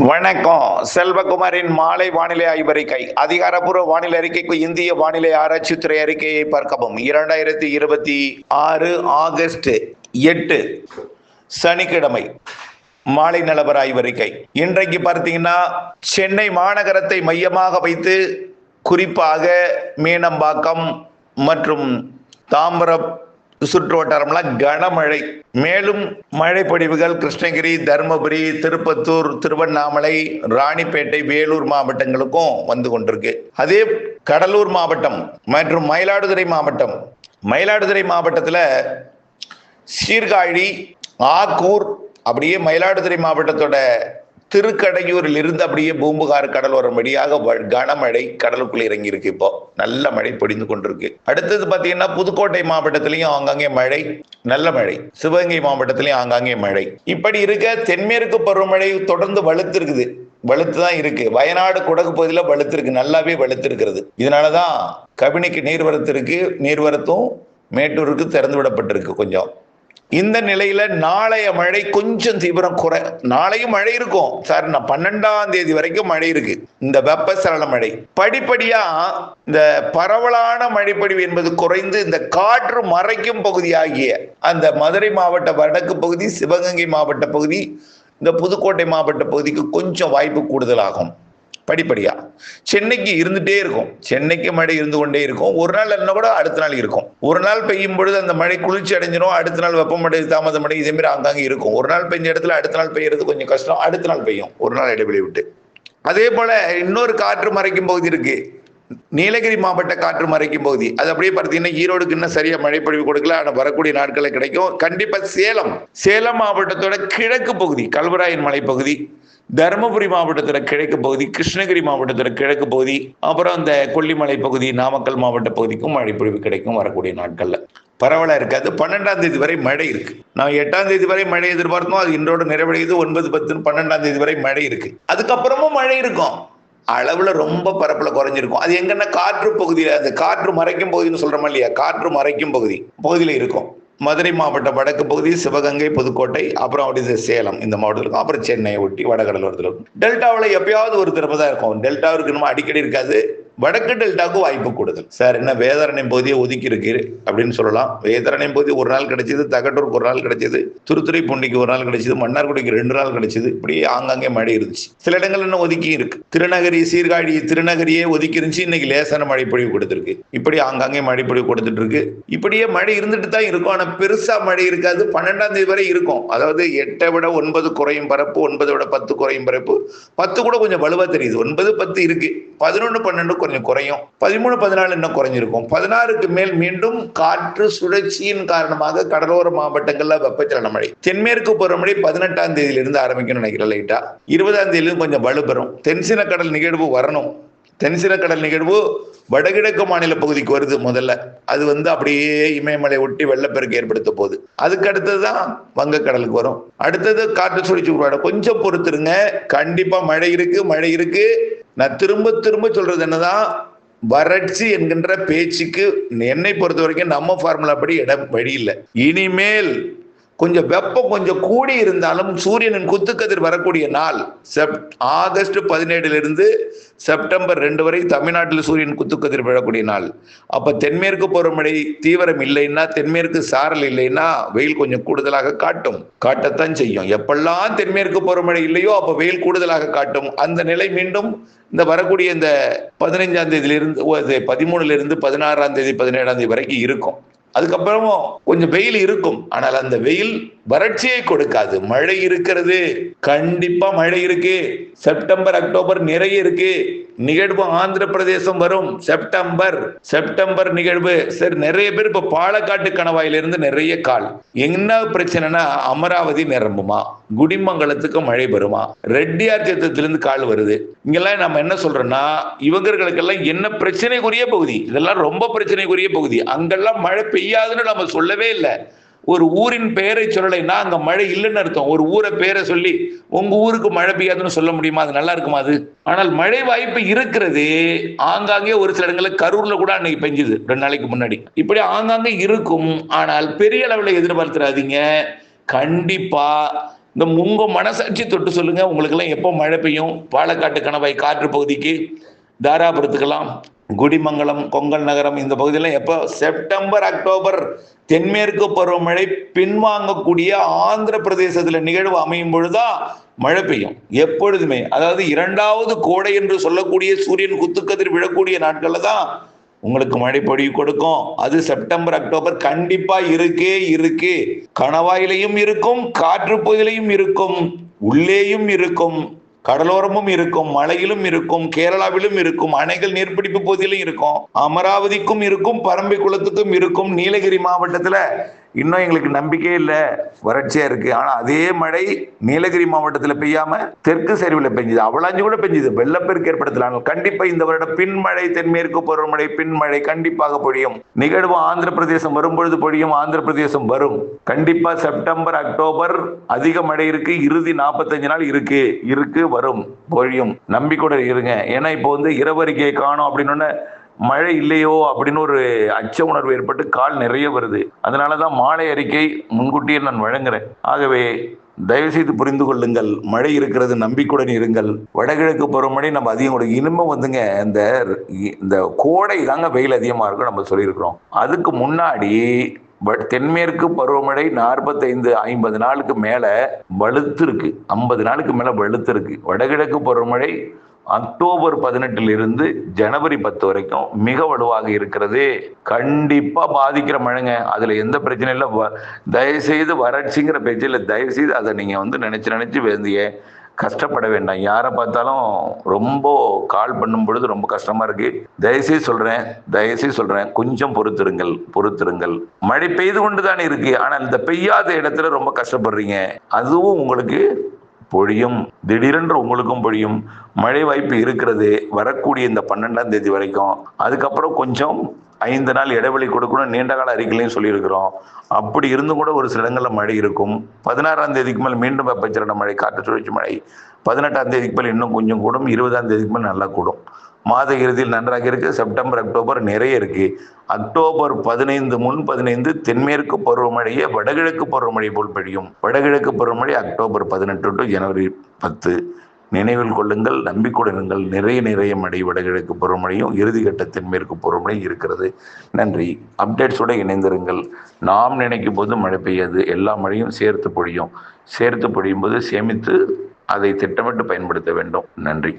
வணக்கம். செல்வகுமாரின் மாலை வானிலை ஆய்வறிக்கை. அதிகாரப்பூர்வ வானிலை அறிக்கைக்கு இந்திய வானிலை ஆராய்ச்சித்துறை அறிக்கையை பார்க்கவும். 2026 ஆகஸ்ட் 8 சனிக்கிழமை மாலை நிலவர ஆய்வறிக்கை. இன்றைக்கு பார்த்தீங்கன்னா சென்னை மாநகரத்தை மையமாக வைத்து குறிப்பாக மீனம்பாக்கம் மற்றும் தாம்பரம் சுற்று வட்டாரம்லாம் கனமழை. மேலும் மழை பொழிவுகள் கிருஷ்ணகிரி, தருமபுரி, திருப்பத்தூர், திருவண்ணாமலை, ராணிப்பேட்டை, வேலூர் மாவட்டங்களுக்கும் வந்து கொண்டிருக்கு. அதே கடலூர் மாவட்டம் மற்றும் மயிலாடுதுறை மாவட்டத்தில் சீர்காழி, ஆக்கூர், அப்படியே மயிலாடுதுறை மாவட்டத்தோட திருக்கடையூரில் இருந்து அப்படியே பூம்புகார் கடலோரம் வழியாக கனமழை கடலுக்குள்ள இறங்கி இருக்கு. இப்போ நல்ல மழை பொழிந்து கொண்டிருக்கு. அடுத்தது பாத்தீங்கன்னா புதுக்கோட்டை மாவட்டத்திலையும் ஆங்காங்கே மழை, நல்ல மழை. சிவகங்கை மாவட்டத்திலையும் ஆங்காங்கே மழை. இப்படி இருக்க தென்மேற்கு பருவமழை தொடர்ந்து வலுத்துதான் இருக்கு. வயநாடு, குடகு பகுதியில் வலுத்திருக்கு, நல்லாவே வலுத்திருக்கிறது. இதனாலதான் கபினிக்கு நீர்வரத்தும் மேட்டூருக்கு திறந்து விடப்பட்டிருக்கு. கொஞ்சம் இந்த நிலையில நாளைய மழை கொஞ்சம் தீவிரம் நாளையும் மழை இருக்கும் சார். 12ஆம் தேதி வரைக்கும் மழை இருக்கு. இந்த வெப்பசலன மழை படிப்படியா இந்த பரவலான மழைப்பொழிவு என்பது குறைந்து இந்த காற்று மறைக்கும் பகுதியாகிய அந்த மதுரை மாவட்ட வடக்கு பகுதி, சிவகங்கை மாவட்ட பகுதி, இந்த புதுக்கோட்டை மாவட்ட பகுதிக்கு கொஞ்சம் வாய்ப்பு கூடுதலாகும். படிப்படியா சென்னைக்கு இருந்துட்டே இருக்கும். சென்னைக்கு மழை இருந்து கொண்டே இருக்கும். ஒரு நாள் என்ன கூட அடுத்த நாள் இருக்கும். ஒரு நாள் பெய்யும் பொழுது அந்த மழை குளிர்ச்சி அடைஞ்சிடும். அடுத்த நாள் வெப்பமடை, தாமதமடை, இதே மாதிரி அங்கங்கே இருக்கும். ஒரு நாள் பெய்ஞ்ச இடத்துல அடுத்த நாள் பெய்யறது கொஞ்சம் கஷ்டம். அடுத்த நாள் பெய்யும், ஒரு நாள் இடைவெளி விட்டு. அதே போல இன்னொரு காற்று மறைக்கும் பகுதி இருக்கு, நீலகிரி மாவட்ட காற்று மறைக்கும் பகுதி. அது அப்படியே பார்த்தீங்கன்னா ஈரோடுக்கு இன்னும் சரியா மழை பொழிவு கொடுக்கல, ஆனால் வரக்கூடிய நாட்களில் கிடைக்கும் கண்டிப்பா. சேலம் மாவட்டத்தோட கிழக்கு பகுதி, கல்வராயன் மலைப்பகுதி, தருமபுரி மாவட்டத்தோட கிழக்கு பகுதி, கிருஷ்ணகிரி மாவட்டத்தோட கிழக்கு பகுதி, அப்புறம் அந்த கொல்லிமலை பகுதி, நாமக்கல் மாவட்ட பகுதிக்கும் மழை பொழிவு கிடைக்கும் வரக்கூடிய நாட்கள்ல. பரவலா இருக்காது. 12ஆம் தேதி வரை மழை இருக்கு. நான் 8ஆம் தேதி வரை மழை எதிர்பார்த்தோம். அது இன்றோடு நிறைவடையுது. 9, 10, 12ஆம் தேதி வரை மழை இருக்கு. அதுக்கப்புறமும் மழை இருக்கும். அளவுல ரொம்ப பரப்புல குறைஞ்சிருக்கும். அது எங்கன்னா காற்று பகுதியில, அந்த காற்று மறைக்கும் பகுதின்னு சொல்றோமா இல்லையா, காற்று மறைக்கும் பகுதியில இருக்கும். மதுரை மாவட்ட வடக்கு பகுதி, சிவகங்கை, புதுக்கோட்டை, அப்புறம் அப்படி சேலம் இந்த மாவட்டத்தில் இருக்கும். அப்புறம் சென்னையை ஒட்டி வடகடலோரத்தில் இருக்கும். டெல்டாவில் எப்பயாவது ஒரு தடவை தான் இருக்கும். டெல்டாவிற்கு நம்ம அடிக்கடி இருக்காது. வடக்கு டெல்டாவுக்கு வாய்ப்பு கூடுதல். சார் என்ன வேதாரண்யம் பகுதியை ஒதுக்கி இருக்கு அப்படின்னு சொல்லலாம். வேதாரண்யம் பகுதி ஒரு நாள் கிடைச்சது, தகட்டூருக்கு ஒரு நாள் கிடைச்சது, துருத்துறைப்பூண்டிக்கு ஒரு நாள் கிடைச்சது, மன்னார்குடிக்கு 2 நாள் கிடைச்சது. இப்படியே ஆங்காங்கே மழை இருந்துச்சு. சில இடங்கள் இன்னும் ஒதுக்கி இருக்கு. திருநகரி, சீர்காழி, திருநகரியே ஒதுக்கி இருந்துச்சு. இன்னைக்கு லேசான மழை பொழிவு கொடுத்துருக்கு. இப்படி ஆங்காங்கே மழை பொழிவு கொடுத்துட்டு இருக்கு. இப்படியே மழை இருந்துட்டு தான் இருக்கும். ஆனா பெருசா மழை இருக்காது. 12ஆம் தேதி வரை இருக்கும். அதாவது 8 விட 9 குறையும் பரப்பு, 9 விட 10 குறையும் பரப்பு. 10 கூட கொஞ்சம் வலுவா தெரியுது. 9, 10 இருக்கு. 11, 12 கொஞ்சம் குறையும். 13, 14 இன்னும் குறைஞ்சிருக்கும். 16க்கு மேல் மீண்டும் காற்று சுழற்சியின் காரணமாக கடலோர மாவட்டங்கள்ல வெப்பச்சலன மழை. தென்மேற்கு பருவமழை 18ஆம் தேதியிலிருந்து ஆரம்பிக்கணும்னு நினைக்கிறேன். லைட்டா 20ஆம் தேதியிலிருந்து கொஞ்சம் வலுப்பெறும். தென்சின கடல் நிகழ்வு வரணும். தென்சின கடல் நிகழ்வு வடகிழக்கு மாநில பகுதிக்கு வருது முதல்ல. அது அப்படியே இமயமலை ஒட்டி வெள்ளப்பெருக்கு ஏற்படுத்த போகுது. அதுக்கு அடுத்ததுதான் வங்கக்கடலுக்கு வரும். அடுத்தது காற்று சுழற்சி உருவாடும். கொஞ்சம் பொறுத்துருங்க. கண்டிப்பா மழை இருக்கு. நான் திரும்ப சொல்றது என்னதான், வறட்சி என்கின்ற பேச்சுக்கு என்னை பொறுத்த வரைக்கும் நம்ம ஃபார்முலா படி வழி இல்லை. இனிமேல் கொஞ்சம் வெப்பம் கொஞ்சம் கூடி இருந்தாலும் சூரியனின் குத்துக்கதிர் வரக்கூடிய நாள் ஆகஸ்ட் 17 செப்டம்பர் 2 வரை தமிழ்நாட்டில் சூரியன் குத்துக்கதிர் விழக்கூடிய நாள். அப்ப தென்மேற்கு பருவமழை தீவிரம் இல்லைன்னா, தென்மேற்கு சாரல் இல்லைன்னா வெயில் கொஞ்சம் கூடுதலாக காட்டத்தான் செய்யும். எப்பெல்லாம் தென்மேற்கு பருவமழை இல்லையோ அப்ப வெயில் கூடுதலாக காட்டும். அந்த நிலை மீண்டும் இந்த வரக்கூடிய இந்த 15ஆம் தேதியிலிருந்து 13 16ஆம் தேதி 17ஆம் தேதி வரைக்கும் இருக்கும். அதுக்கப்புறமும் கொஞ்சம் வெயில் இருக்கும். ஆனால் அந்த வெயில் வறட்சியை கொடுக்காது. மழை இருக்கிறது, கண்டிப்பா மழை இருக்கு. செப்டம்பர், அக்டோபர் நிறைய இருக்கு. நிகழ்வு ஆந்திர பிரதேசம் வரும். செப்டம்பர் நிகழ்வு. சரி, நிறைய பேர் இப்ப பாலக்காட்டு கணவாயிலிருந்து நிறைய கால். என்ன பிரச்சனைனா, அமராவதி நிரம்புமா, குடிமங்கலத்துக்கு மழை வருமா, ரெட்டியார் தீர்த்தத்திலிருந்து கால் வருது. இங்கெல்லாம் நம்ம என்ன சொல்றோம்னா, இவங்களுக்கெல்லாம் என்ன பிரச்சனைக்குரிய பகுதி, இதெல்லாம் ரொம்ப பிரச்சனைக்குரிய பகுதி. அங்கெல்லாம் மழை பெய்யாதுன்னு நம்ம சொல்லவே இல்லை. ஒரு ஊரின் பெயரை சொல்லலைன்னா அங்க மழை இல்லைன்னு அர்த்தம். ஒரு ஊரை பெயரை சொல்லி உங்க ஊருக்கு மழை பெய்யாதுன்னு சொல்ல முடியுமா? அது நல்லா இருக்குமா அது? ஆனால் மழை வாய்ப்பு இருக்கிறது. ஆங்காங்கே ஒரு சில இடங்களில் கரூர்ல கூட அன்னைக்கு பெஞ்சுது 2 நாளைக்கு முன்னாடி. இப்படி ஆங்காங்கே இருக்கும். ஆனால் பெரிய அளவில் எதிர்பார்த்துறாதீங்க. கண்டிப்பா இந்த உங்க மனசாட்சி தொட்டு சொல்லுங்க, உங்களுக்கு எல்லாம் எப்போ மழை பெய்யும்? பாலக்காட்டு கணவாய் காற்று பகுதிக்கு, தாராபுரத்துக்கெல்லாம், குடிமங்கலம், கொங்கல் நகரம் இந்த பகுதியெல்லாம் எப்போ? செப்டம்பர், அக்டோபர் தென்மேற்கு பருவமழை பின்வாங்கக்கூடிய ஆந்திர பிரதேசத்துல நிகழ்வு அமையும் பொழுதுதான் மழை பெய்யும். எப்பொழுதுமே, அதாவது இரண்டாவது கோடை என்று சொல்லக்கூடிய சூரியன் குத்துக்கதிர் விழக்கூடிய நாட்கள்ல தான் உங்களுக்கு மழை பொழிவு கொடுக்கும். அது செப்டம்பர், அக்டோபர் கண்டிப்பா இருக்கு. கணவாயிலையும் இருக்கும், காற்று பகுதியிலையும் இருக்கும், உள்ளேயும் இருக்கும், கடலோரமும் இருக்கும், மலையிலும் இருக்கும், கேரளாவிலும் இருக்கும், அணைகள் நீர்பிடிப்பு பகுதியிலும் இருக்கும், அமராவதிக்கும் இருக்கும், பரம்பை குளத்துக்கும் இருக்கும். நீலகிரி மாவட்டத்துல இன்னும் எங்களுக்கு நம்பிக்கையே இல்லை, வறட்சியா இருக்கு. ஆனா அதே மழை நீலகிரி மாவட்டத்துல பெய்யாம தெற்கு சரிவுல பெஞ்சது, அவலாஞ்சு கூட பெஞ்சது, வெள்ளப்பெருக்கு ஏற்படுத்தலாம். கண்டிப்பா இந்த வருடம் பின்மழை, தென்மேற்கு பருவமழை பின்மழை கண்டிப்பாக பொழியும். நிகழ்வு ஆந்திர பிரதேசம் வரும்பொழுது பொழியும். ஆந்திர பிரதேசம் வரும் கண்டிப்பா. செப்டம்பர், அக்டோபர் அதிக மழை இருக்கு. இறுதி 45 நாள் இருக்கு வரும், பொழியும். நம்பிக்கையோட இருங்க. ஏன்னா இப்போ இரவறிக்கையை காணும் அப்படின்னு மழை இல்லையோ அப்படின்னு ஒரு அச்ச உணர்வு ஏற்பட்டு கால் நிறைய வருது. அதனாலதான் மாலை அறிக்கை முன்கூட்டியே நான் வழங்குறேன். ஆகவே தயவு செய்து புரிந்து கொள்ளுங்கள், மழை இருக்கிறது, நம்பிக்கையுடன் இருங்கள். வடகிழக்கு பருவமழை நம்ம அதிகம் கொடுக்கும். இனிமே இந்த கோடை தாங்க வெயில் அதிகமா இருக்கும் நம்ம சொல்லியிருக்கிறோம். அதுக்கு முன்னாடி தென்மேற்கு பருவமழை 45-50 நாளுக்கு மேல வலுத்து இருக்கு, 50 நாளுக்கு மேல வலுத்து இருக்கு. வடகிழக்கு பருவமழை அக்டோபர் 18 ஜனவரி 10 வரைக்கும் மிக வலுவாக இருக்கிறது. கண்டிப்பா பாதிக்கிற மழைங்க, அதுல எந்த பிரச்சனையும் இல்லை. தயவுசெய்து வறட்சிங்கிற பேச்சில் தயவுசெய்து அதை நீங்க நினைச்சு வேண்டிய கஷ்டப்பட வேண்டாம். யாரை பார்த்தாலும் ரொம்ப கால் பண்ணும் பொழுது ரொம்ப கஷ்டமா இருக்கு. தயவுசெய்து சொல்றேன், கொஞ்சம் பொறுத்திருங்கள். மழை பெய்து கொண்டுதான் இருக்கு, ஆனால் இந்த பெய்யாத இடத்துல ரொம்ப கஷ்டப்படுறீங்க. அதுவும் உங்களுக்கு பொழியும், திடீரென்று உங்களுக்கும் பொழியும். மழை வாய்ப்பு இருக்கிறது வரக்கூடிய இந்த 12ஆம் தேதி வரைக்கும். அதுக்கப்புறம் கொஞ்சம் 5 நாள் இடைவெளி கொடுக்கணும், நீண்ட கால அறிக்கையிலையும் சொல்லியிருக்கிறோம். அப்படி இருந்தும் கூட ஒரு சில இடங்கள்ல மழை இருக்கும். 16ஆம் தேதிக்கு மேல் மீண்டும் வெப்பச்சலன மழை, காற்று சுழற்சி மழை. 18ஆம் தேதிக்கு மேல் இன்னும் கொஞ்சம் கூடும். 20ஆம் தேதிக்கு மேல் நல்லா கூடும். மாத இறுதியில் நன்றாக இருக்கு. செப்டம்பர், அக்டோபர் நிறைய இருக்கு. அக்டோபர் 15 தென்மேற்கு பருவமழையே வடகிழக்கு பருவமழை போல் பெய்யும். வடகிழக்கு பருவமழை அக்டோபர் 18 to ஜனவரி 10. நினைவில் கொள்ளுங்கள், நம்பிக்கையுடன் நிறைய மழை வடகிழக்கு பருவமழையும் இறுதிக்கட்ட தென்மேற்கு பருவமழை இருக்கிறது. நன்றி. அப்டேட்ஸோட இணைந்திருங்கள். நாம் நினைக்கும் போது மழை பெய்யாது, எல்லா மழையும் சேர்த்து பொழியும் போது சேமித்து அதை திட்டமிட்டு பயன்படுத்த வேண்டும். நன்றி.